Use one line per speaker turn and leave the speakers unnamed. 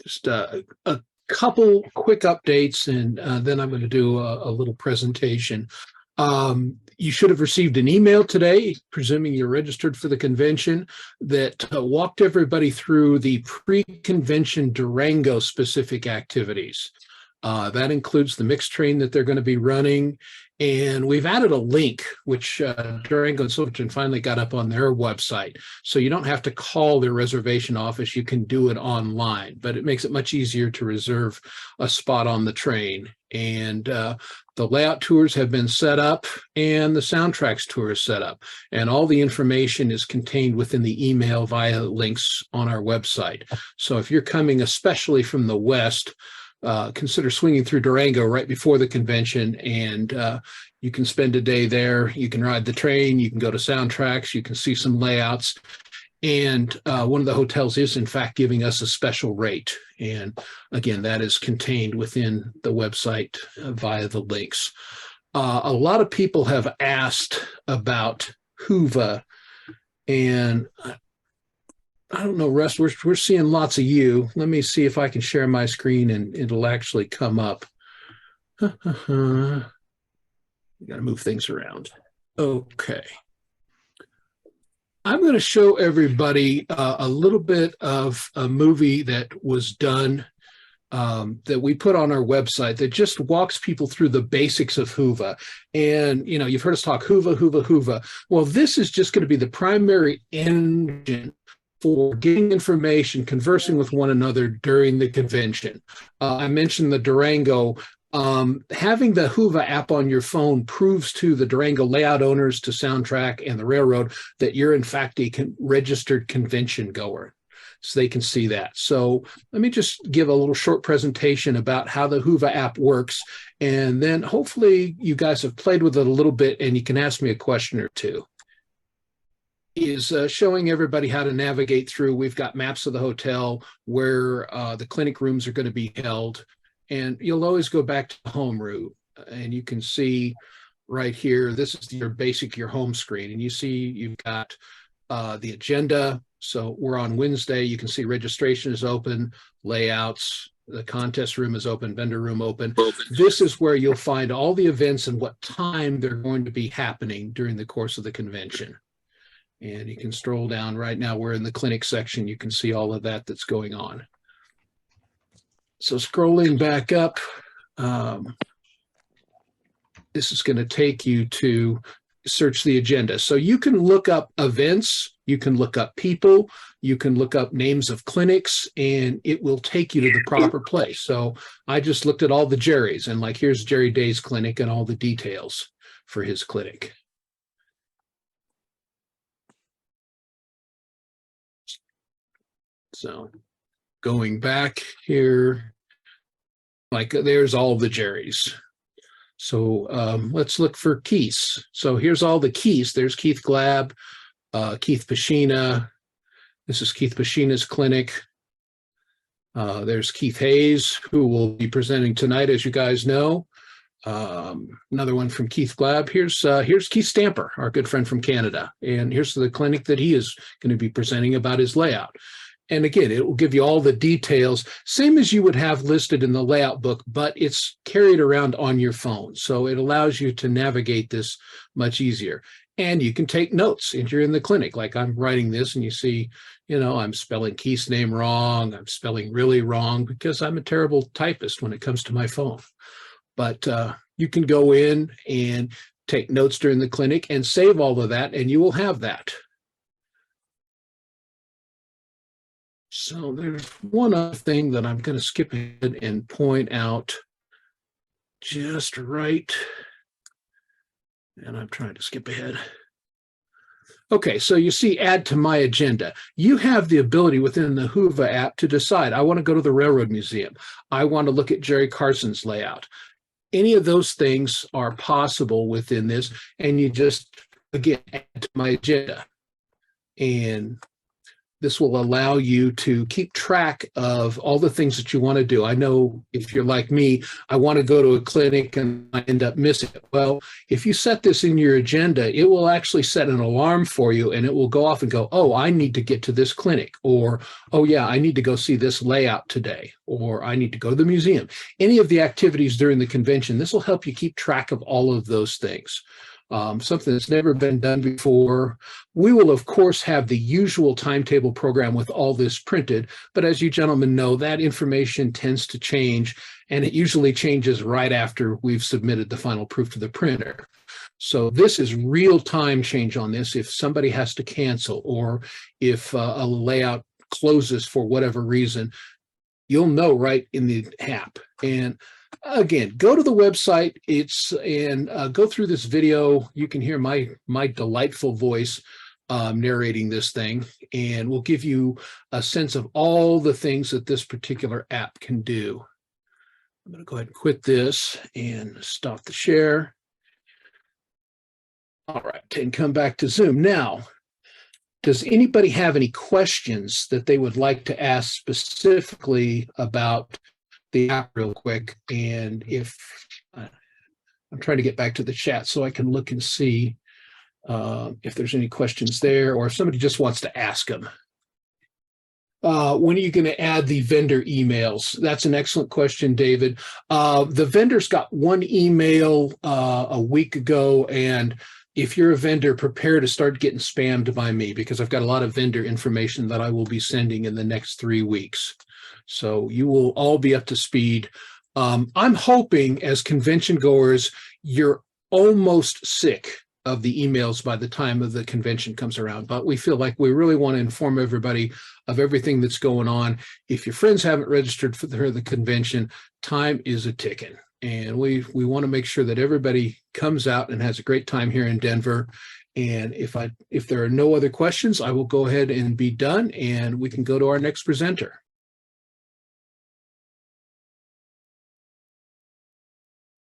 Just a couple quick updates, and then I'm going to do a little presentation. You should have received an email today, presuming you're registered for the convention, that walked everybody through the pre-convention Durango specific activities. That includes the mixed train that they're going to be running. And we've added a link, which Durango and Silverton finally got up on their website. So you don't have to call their reservation office. You can do it online, but it makes it much easier to reserve a spot on the train. And the layout tours have been set up and the soundtracks tour is set up. And all the information is contained within the email via links on our website. So if you're coming especially from the West, consider swinging through Durango right before the convention, and you can spend a day there. You can ride the train, you can go to soundtracks, you can see some layouts, and one of the hotels is in fact giving us a special rate. And again, that is contained within the website via the links. A lot of people have asked about Whova, and I don't know, Russ, we're seeing lots of you. Let me see if I can share my screen and it'll actually come up. You got to move things around. Okay. I'm going to show everybody a little bit of a movie that was done that we put on our website that just walks people through the basics of Whova. And, you know, you've heard us talk Whova. Well, this is just going to be the primary engine for getting information, conversing with one another during the convention. I mentioned the Durango. Having the Whova app on your phone proves to the Durango layout owners, to Soundtrack and the railroad, that you're in fact a registered convention goer. So they can see that. So let me just give a little short presentation about how the Whova app works. And then hopefully you guys have played with it a little bit and you can ask me a question or two. Is showing everybody how to navigate through. We've got maps of the hotel, where the clinic rooms are going to be held. And you'll always go back to the home route. And you can see right here, this is your home screen. And you see you've got the agenda. So we're on Wednesday. You can see registration is open, layouts, the contest room is open, vendor room open. This is where you'll find all the events and what time they're going to be happening during the course of the convention. And you can stroll down. Right now we're in the clinic section. You can see all of that that's going on. So scrolling back up, this is going to take you to search the agenda. So you can look up events, you can look up people, you can look up names of clinics, and it will take you to the proper place. So I just looked at all the Jerry's, and like, here's Jerry Day's clinic and all the details for his clinic. So going back here, like there's all the Jerry's. So let's look for Keith's. So here's all the Keith's. There's Keith Glab, Keith Pashina. This is Keith Pashina's clinic. There's Keith Hayes, who will be presenting tonight, as you guys know. Another one from Keith Glab. Here's Keith Stamper, our good friend from Canada. And here's the clinic that he is going to be presenting about his layout. And again, it will give you all the details, same as you would have listed in the layout book, but it's carried around on your phone. So it allows you to navigate this much easier. And you can take notes if you're in the clinic. Like I'm writing this and you see, you know, I'm spelling Keith's name wrong. I'm spelling really wrong because I'm a terrible typist when it comes to my phone. But you can go in and take notes during the clinic and save all of that, and you will have that. So there's one other thing that I'm going to skip ahead and point out just right. And I'm trying to skip ahead. Okay, so you see add to my agenda. You have the ability within the Whova app to decide, I want to go to the Railroad Museum. I want to look at Jerry Carson's layout. Any of those things are possible within this. And you just, again, add to my agenda. And This will allow you to keep track of all the things that you want to do. I know if you're like me, I want to go to a clinic and I end up missing it. Well, if you set this in your agenda, it will actually set an alarm for you, and it will go off and go, oh, I need to get to this clinic, or, oh yeah, I need to go see this layout today, or I need to go to the museum. Any of the activities during the convention, this will help you keep track of all of those things. Something that's never been done before. We will, of course, have the usual timetable program with all this printed, but as you gentlemen know, that information tends to change, and it usually changes right after we've submitted the final proof to the printer. So this is real-time change on this. If somebody has to cancel, or if a layout closes for whatever reason, you'll know right in the app. And again, go to the website. Go through this video. You can hear my delightful voice narrating this thing, and we'll give you a sense of all the things that this particular app can do. I'm going to go ahead and quit this and stop the share. All right, and come back to Zoom. Now, does anybody have any questions that they would like to ask specifically about the app real quick? And if I'm trying to get back to the chat so I can look and see if there's any questions there, or if somebody just wants to ask them. When are you going to add the vendor emails? That's an excellent question, David. The vendors got one email a week ago, and if you're a vendor, prepare to start getting spammed by me, because I've got a lot of vendor information that I will be sending in the next 3 weeks. So you will all be up to speed. I'm hoping, as convention goers, you're almost sick of the emails by the time of the convention comes around, but we feel like we really want to inform everybody of everything that's going on. If your friends haven't registered for the convention, time is a ticking, and we want to make sure that everybody comes out and has a great time here in Denver. And if there are no other questions, I will go ahead and be done, and we can go to our next presenter.